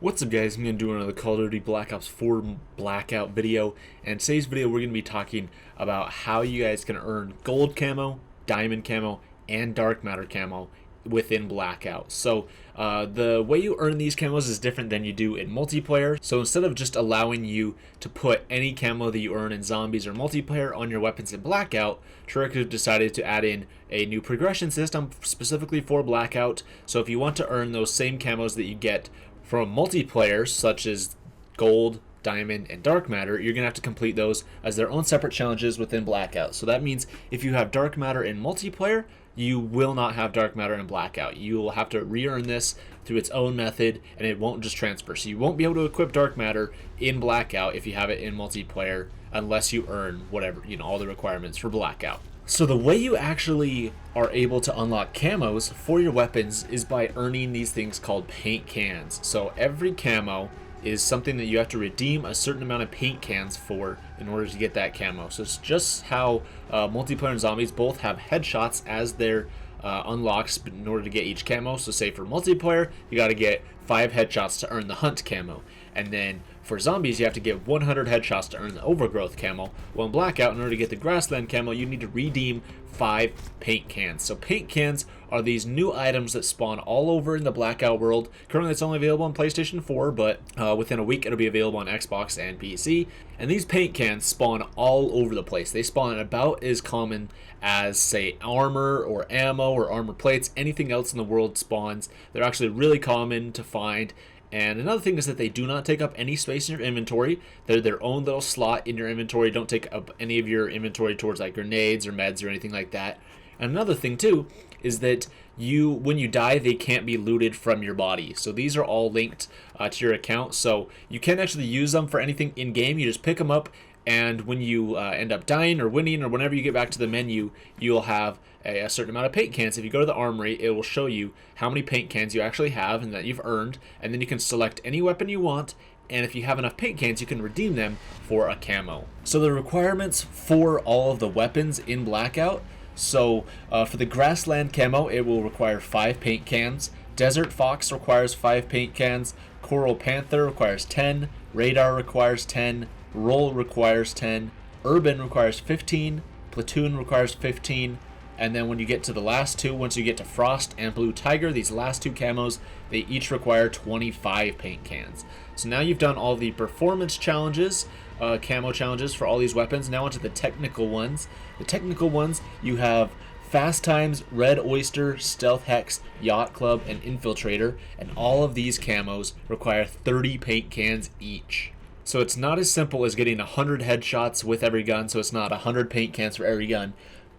What's up guys, I'm going to do another Call of Duty Black Ops 4 Blackout video, and in today's video we're going to be talking about how you guys can earn gold camo, diamond camo, and dark matter camo within Blackout. So the way you earn these camos is different than you do in multiplayer. So instead of just allowing you to put any camo that you earn in zombies or multiplayer on your weapons in Blackout, Treyarch decided to add in a new progression system specifically for Blackout. So if you want to earn those same camos that you get from multiplayer, such as gold, diamond, and dark matter, you're gonna have to complete those as their own separate challenges within Blackout. So that means if you have dark matter in multiplayer, you will not have dark matter in Blackout. You will have to re-earn this through its own method, and it won't just transfer. So you won't be able to equip dark matter in Blackout if you have it in multiplayer unless you earn whatever, all the requirements for Blackout. So the way you actually are able to unlock camos for your weapons is by earning these things called paint cans. So every camo is something that you have to redeem a certain amount of paint cans for in order to get that camo. So it's just how multiplayer and zombies both have headshots as their unlocks in order to get each camo. So say for multiplayer, you got to get 5 headshots to earn the hunt camo. And then for zombies, you have to get 100 headshots to earn the overgrowth camo. Well, in Blackout, in order to get the grassland camo, you need to redeem 5 paint cans. So paint cans are these new items that spawn all over in the Blackout world. Currently, it's only available on PlayStation 4, but within a week, it'll be available on Xbox and PC. And these paint cans spawn all over the place. They spawn about as common as, say, armor or ammo or armor plates. Anything else in the world spawns. They're actually really common to find. And another thing is that they do not take up any space in your inventory. They're their own little slot in your inventory. Don't take up any of your inventory towards like grenades or meds or anything like that. And another thing too is that when you die, they can't be looted from your body. So these are all linked to your account. So you can't actually use them for anything in game. You just pick them up, and when you end up dying or winning or whenever you get back to the menu, you'll have a certain amount of paint cans. If you go to the armory, it will show you how many paint cans you actually have and that you've earned, and then you can select any weapon you want, and if you have enough paint cans, you can redeem them for a camo. So the requirements for all of the weapons in Blackout, so for the Grassland Camo, it will require 5 paint cans. Desert Fox requires 5 paint cans. Coral Panther requires 10. Radar requires 10. Roll requires 10. Urban requires 15. Platoon requires 15. And then when you get to the last two, once you get to Frost and Blue Tiger, these last 2 camos, they each require 25 paint cans. So now you've done all the performance challenges, camo challenges for all these weapons. Now onto the technical ones. The technical ones, you have Fast Times, Red Oyster, Stealth Hex, Yacht Club, and Infiltrator. And all of these camos require 30 paint cans each. So it's not as simple as getting 100 headshots with every gun, so it's not 100 paint cans for every gun.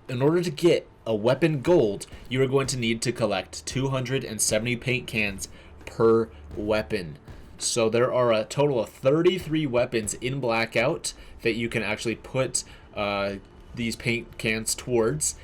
In order to get a weapon gold, you are going to need to collect 270 paint cans per weapon. So there are a total of 33 weapons in Blackout that you can actually put these paint cans towards.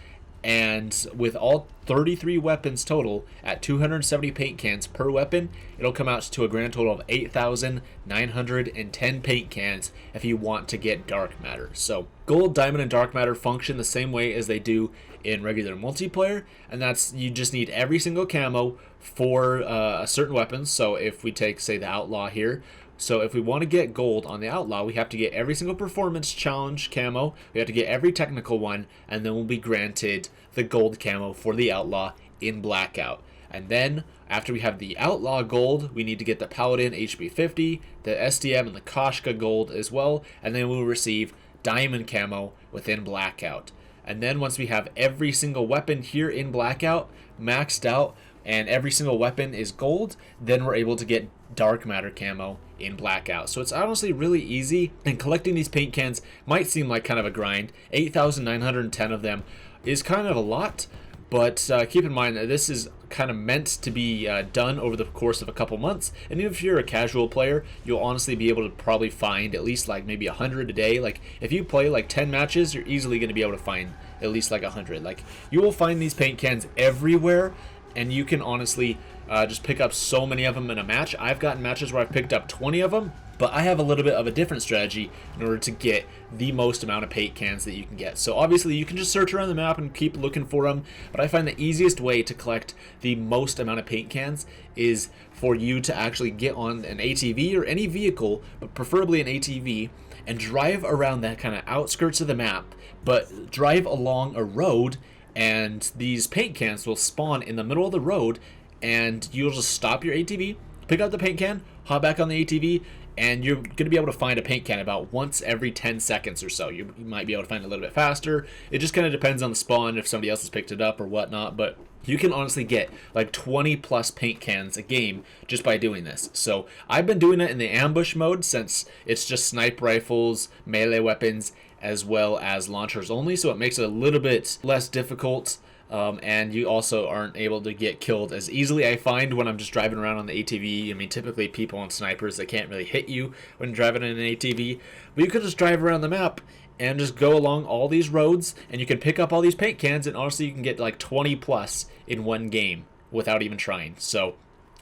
And with all 33 weapons total at 270 paint cans per weapon, it'll come out to a grand total of 8,910 paint cans if you want to get dark matter. So gold, diamond, and dark matter function the same way as they do in regular multiplayer, and that's you just need every single camo for a certain weapon. So if we take, say, the Outlaw here, so if we want to get gold on the Outlaw, we have to get every single performance challenge camo, we have to get every technical one, and then we'll be granted the gold camo for the Outlaw in Blackout. And then after we have the Outlaw gold, we need to get the Paladin HB50, the SDM, and the Koshka gold as well, and then we'll receive diamond camo within Blackout. And then once we have every single weapon here in Blackout maxed out, and every single weapon is gold, then we're able to get dark matter camo in Blackout. So it's honestly really easy, and collecting these paint cans might seem like kind of a grind. 8,910 of them is kind of a lot, but keep in mind that this is kind of meant to be done over the course of a couple months. And even if you're a casual player, you'll honestly be able to probably find at least like maybe 100 a day. Like if you play like 10 matches, you're easily going to be able to find at least like 100. Like you will find these paint cans everywhere, and you can honestly just pick up so many of them in a match. I've gotten matches where I've picked up 20 of them, But I have a little bit of a different strategy in order to get the most amount of paint cans that you can get. So obviously you can just search around the map and keep looking for them, but I find the easiest way to collect the most amount of paint cans is for you to actually get on an ATV or any vehicle, but preferably an ATV, and drive around that kind of outskirts of the map, but drive along a road, and these paint cans will spawn in the middle of the road, and you'll just stop your ATV, pick up the paint can, hop back on the ATV, and you're going to be able to find a paint can about once every 10 seconds or so. You might be able to find it a little bit faster. It just kind of depends on the spawn, if somebody else has picked it up or whatnot, but you can honestly get like 20 plus paint cans a game just by doing this. So I've been doing it in the ambush mode since it's just sniper rifles, melee weapons, as well as launchers only, so it makes it a little bit less difficult. And you also aren't able to get killed as easily, I find, when I'm just driving around on the ATV. I mean, typically people on snipers, they can't really hit you when driving in an ATV, but you could just drive around the map and just go along all these roads, and you can pick up all these paint cans, and honestly you can get like 20 plus in one game without even trying. So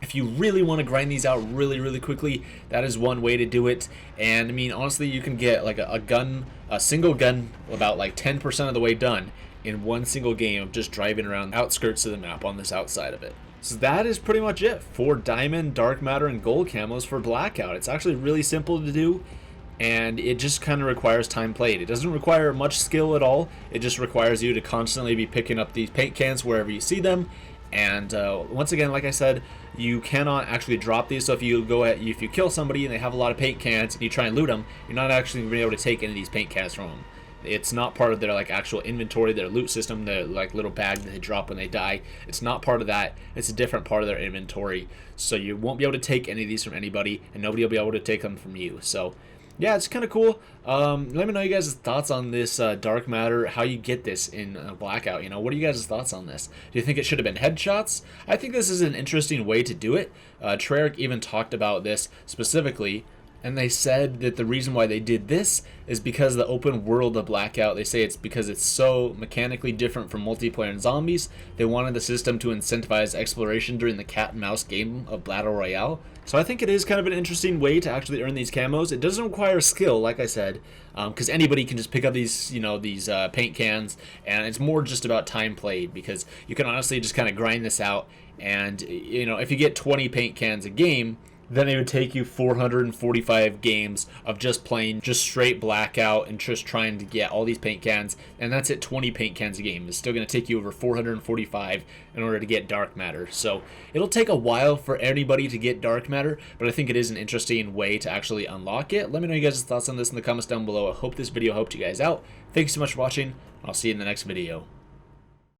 if you really want to grind these out really quickly, that is one way to do it. And I mean, honestly, you can get like a single gun about like 10% of the way done in one single game of just driving around the outskirts of the map on this outside of it. So that is pretty much it for diamond, dark matter, and gold camos for Blackout. It's actually really simple to do, and it just kind of requires time played. It doesn't require much skill at all. It just requires you to constantly be picking up these paint cans wherever you see them. And once again, like I said, you cannot actually drop these. So if you if you kill somebody and they have a lot of paint cans and you try and loot them, you're not actually going to be able to take any of these paint cans from them. It's not part of their like actual inventory, their loot system, their like little bag that they drop when they die. It's not part of that. It's a different part of their inventory. So you won't be able to take any of these from anybody, and nobody will be able to take them from you. So yeah, it's kind of cool. Let me know you guys' thoughts on this dark matter, how you get this in Blackout. You know, what are you guys' thoughts on this? Do you think it should have been headshots? I think this is an interesting way to do it. Treyarch even talked about this specifically, and they said that the reason why they did this is because the open world of Blackout, they say it's because it's so mechanically different from multiplayer and zombies. They wanted the system to incentivize exploration during the cat and mouse game of Battle Royale. So I think it is kind of an interesting way to actually earn these camos. It doesn't require skill, like I said, because anybody can just pick up these, these paint cans, and it's more just about time played, because you can honestly just kind of grind this out, and if you get 20 paint cans a game, then it would take you 445 games of just playing just straight Blackout and just trying to get all these paint cans, and that's at 20 paint cans a game. It's still going to take you over 445 in order to get dark matter. So it'll take a while for anybody to get dark matter, but I think it is an interesting way to actually unlock it. Let me know you guys' thoughts on this in the comments down below. I hope this video helped you guys out. Thank you so much for watching. I'll see you in the next video.